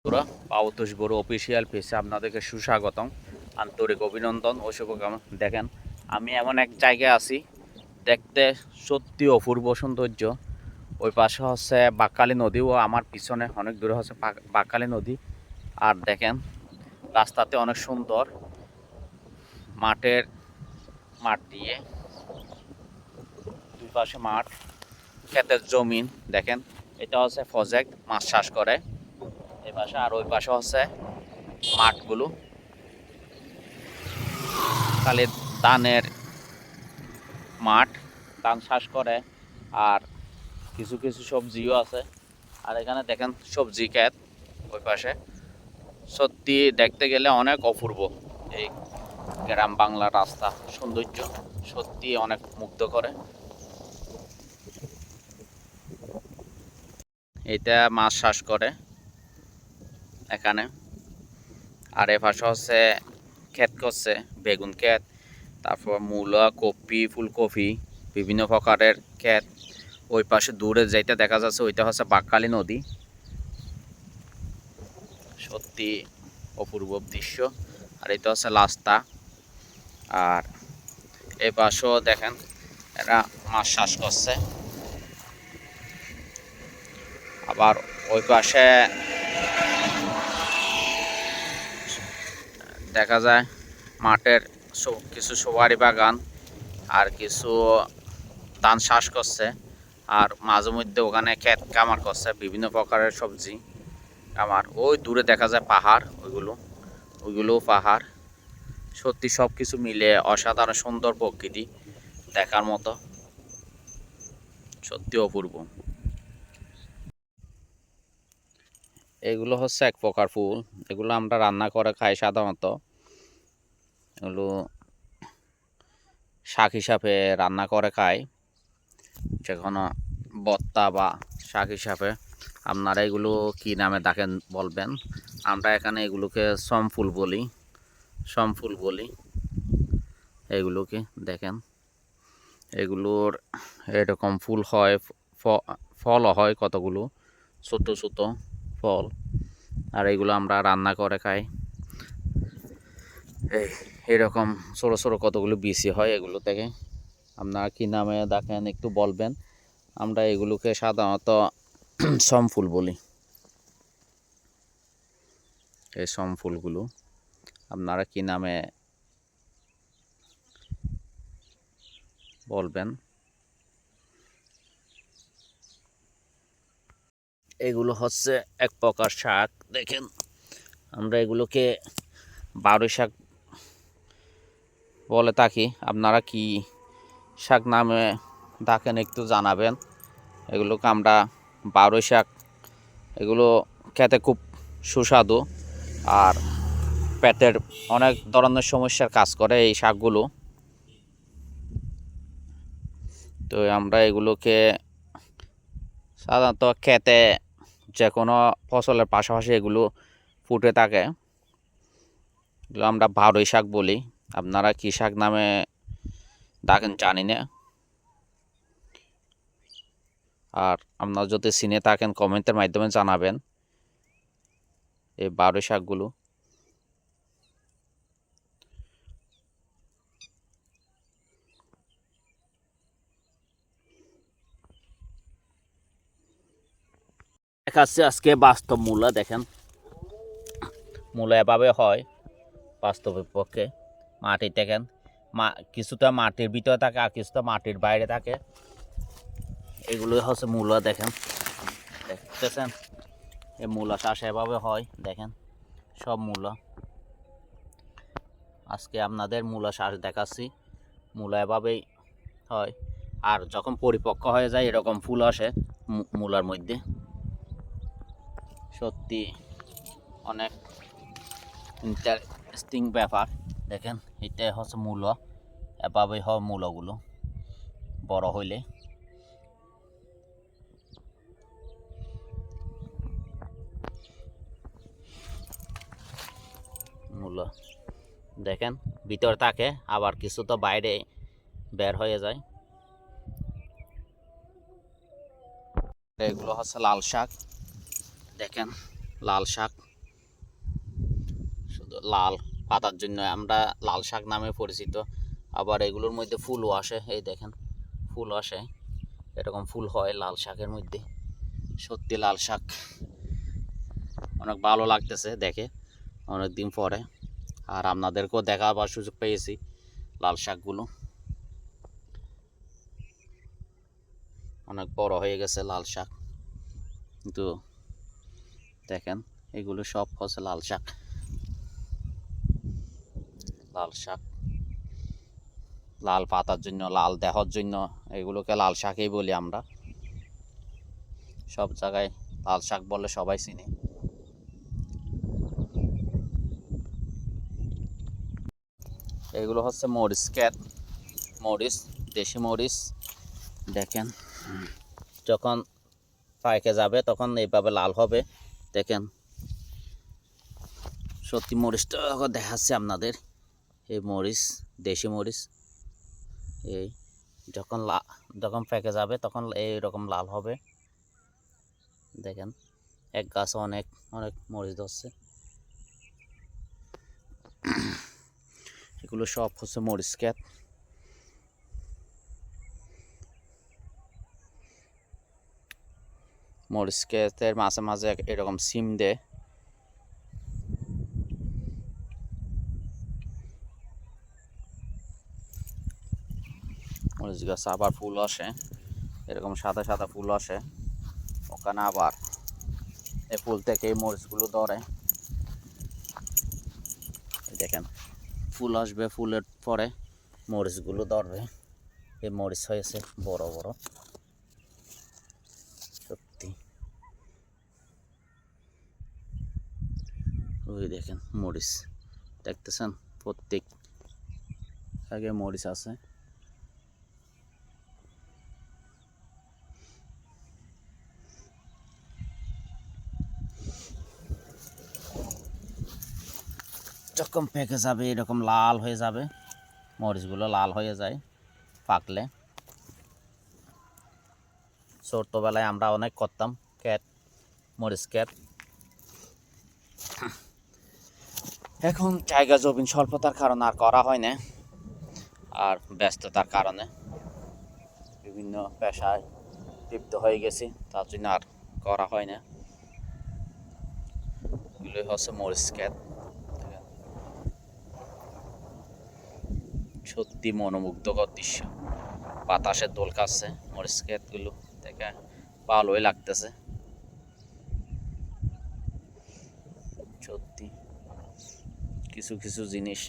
বন্ধুরা, পাওতোষ গরু অফিসিয়াল পেজে আপনাদেরকে সুস্বাগতম, আন্তরিক অভিনন্দন ও শুভকামনা। দেখেন, আমি এমন এক জায়গায় আছি, দেখতে সত্যি অপূর্ব সৌন্দর্য। ওই পাশে হচ্ছে বাঁকখালী নদী ও আমার পিছনে অনেক দূরে হচ্ছে বাঁকখালী নদী। আর দেখেন, রাস্তাতে অনেক সুন্দর মাঠ দিয়ে দুই পাশে মাঠ, ক্ষেতের জমিন। দেখেন, এটা হচ্ছে প্রজেক্ট, মাছ চাষ করে এই পাশে। আর ওই পাশে হচ্ছে মাঠগুলো, খালি ধানের মাঠ, ধান চাষ করে। আর কিছু কিছু সবজিও আছে। আর এখানে দেখেন সবজি ক্ষেত ওই পাশে। সত্যি দেখতে গেলে অনেক অপূর্ব এই গ্রাম বাংলার রাস্তা সৌন্দর্য, সত্যি অনেক মুগ্ধ করে। এটা মাছ চাষ করে এখানে। আর এ পাশে হচ্ছে ক্ষেত করছে, বেগুন ক্ষেত, তারপর মূলা, কপি, ফুলকপি, বিভিন্ন প্রকারের ক্ষেত। ওই পাশে দূরে যাইতে দেখা যাচ্ছে ওইটা হচ্ছে বাঁকখালী নদী। সত্যি অপূর্ব দৃশ্য। আর এটা হচ্ছে রাস্তা। আর এই পাশেও দেখেন এরা মাছ চাষ করছে। আবার ওই পাশে দেখা যায় মাঠের কিছু সুপারি বাগান আর কিছু ধান চাষ করছে। আর মাঝে মধ্যে ওখানে ক্ষেত কামার করছে, বিভিন্ন প্রকারের সবজি কামার। ওই দূরে দেখা যায় পাহাড়, ওইগুলো পাহাড়। সত্যি সব কিছু মিলে অসাধারণ সুন্দর প্রকৃতি, দেখার মতো, সত্যি অপূর্ব। এগুলো হচ্ছে এক প্রকার ফুল, এগুলো আমরা রান্না করে খাই সাধারণত। এগুলো শাক হিসাবে রান্না করে খাই, যে কোনো ভর্তা বা শাক হিসাবে। আপনারা এগুলো কি নামে ডাকেন বলবেন। আমরা এখানে এগুলোকে সমফুল বলি। এগুলোকে দেখেন, এগুলোর এরকম ফুল হয়, ফলও হয় কতগুলো, ছোট ছোট ফল। আর এগুলো আমরা রান্না করে খাই। এরকম ছোটো ছোটো কতগুলো বিচি হয় এগুলো থেকে। আপনারা কি নামে দেখেন একটু বলবেন। আমরা এগুলোকে সাধারণত সমফুল বলি। এই সমফুলগুলো আপনারা কি নামে বলবেন। এগুলো হচ্ছে এক প্রকার শাক। দেখেন, আমরা এগুলোকে বারোই শাক বলে থাকি। আপনারা কি শাক নামে ডাকেন একটু জানাবেন। এগুলোকে আমরা বারোই শাক। এগুলো খেতে খুব সুস্বাদু আর পেটের অনেক ধরনের সমস্যার কাজ করে এই শাকগুলো। তো আমরা এগুলোকে সাধারণত খেতে যে কোনো ফসলের পাশাপাশি এগুলো ফুটে থাকে। এগুলো আমরা বারোই শাক বলি। আপনারা কী শাক নামে ডাকেন জানি না। আর আপনারা যদি চিনে থাকেন কমেন্টের মাধ্যমে জানাবেন এই বারোই শাকগুলো। দেখাচ্ছে আজকে বাস্তব মূলা। দেখেন, মূলা এভাবে হয় বাস্তবের পক্ষে। মাটি দেখেন, কিছুটা মাটির ভিতরে থাকে আর কিছুটা মাটির বাইরে থাকে। এগুলো হচ্ছে মূলা। দেখেন, দেখতেছেন এই মূলা চাষ এভাবে হয়। দেখেন সব মূলা। আজকে আপনাদের মূলা চাষ দেখাচ্ছি। মূলা এভাবেই হয়। আর যখন পরিপক্ক হয়ে যায় এরকম ফুল আসে মূলার মধ্যে। সত্যি অনেক ইন্টারেস্টিং ব্যাপার। দেখেন, এটাই হচ্ছে মূলা। এভাবেই হয় মূলাগুলো বড় হইলে। মূলা দেখেন ভিতর থাকে, আবার কিছু তো বাইরে বের হয়ে যায়। এগুলো হচ্ছে লাল শাক। দেখেন, লাল শাক লাল পাতার জন্য আমরা লাল শাক নামে পরিচিত। আবার এগুলোর মধ্যে ফুলও আসে, এই দেখেন ফুল আসে, এরকম ফুল হয় লাল শাকের মধ্যে। সত্যি লাল শাক অনেক ভালো লাগতেছে দেখে অনেক দিন পরে, আর আপনাদেরকেও দেখাবার সুযোগ পেয়েছি লাল শাকগুলো। অনেক বড় হয়ে গেছে লাল শাক, কিন্তু দেখেন এগুলো সব হচ্ছে লাল শাক। লাল শাক লাল পাতার জন্য, লাল দেহর জন্য এগুলোকে লাল শাকই বলি আমরা। সব জায়গায় লাল শাক বলে সবাই চিনি। এগুলো হচ্ছে মরিচ ক্ষেত, মরিচ, দেশি মরিচ। দেখেন যখন পাইকে যাবে তখন এইভাবে লাল হবে। দেখেন সত্যি মরিচটা দেখাচ্ছে আপনাদের, এই মরিচ দেশি মরিচ। এই যখন পেকে যাবে তখন এইরকম লাল হবে। দেখেন এক গাছে অনেক অনেক মরিচ ধরছে। এগুলো সব হচ্ছে মরিচ ক্ষেত। মরিচ ক্ষেতের মাঝে মাঝে এরকম সিম দেয়। মরিচ গাছ আবার ফুল আসে, এরকম সাদা সাদা ফুল আসে, ওখানে আবার এই ফুল থেকে এই মরিচগুলো ধরে। দেখেন ফুল আসবে, ফুলের পরে মরিচগুলো ধরবে। এই মরিচ হয়েছে বড় বড়, সত্যি। ওই দেখেন মরিচ দেখতেছেন, প্রত্যেক আগে মরিচ আছে। যখন পেকে যাবে এরকম লাল হয়ে যাবে, মরিচগুলো লাল হয়ে যায় পাকলে। ছোট্টবেলায় আমরা অনেক করতাম ক্ষেত, মরিচ ক্ষেত। এখন জায়গা জমিন স্বল্পতার কারণে আর করা হয় না, আর ব্যস্ততার কারণে বিভিন্ন পেশায় লিপ্ত হয়ে গেছি, তার জন্য আর করা হয় না। এগুলোই হচ্ছে মরিচ ক্ষেত। সত্যি মনোমুগ্ধকর দৃশ্য, বাতাসে দোল খাচ্ছে মরিচ ক্ষেতগুলো দেখে ভালোই লাগতেছে। সত্যি কিছু কিছু জিনিস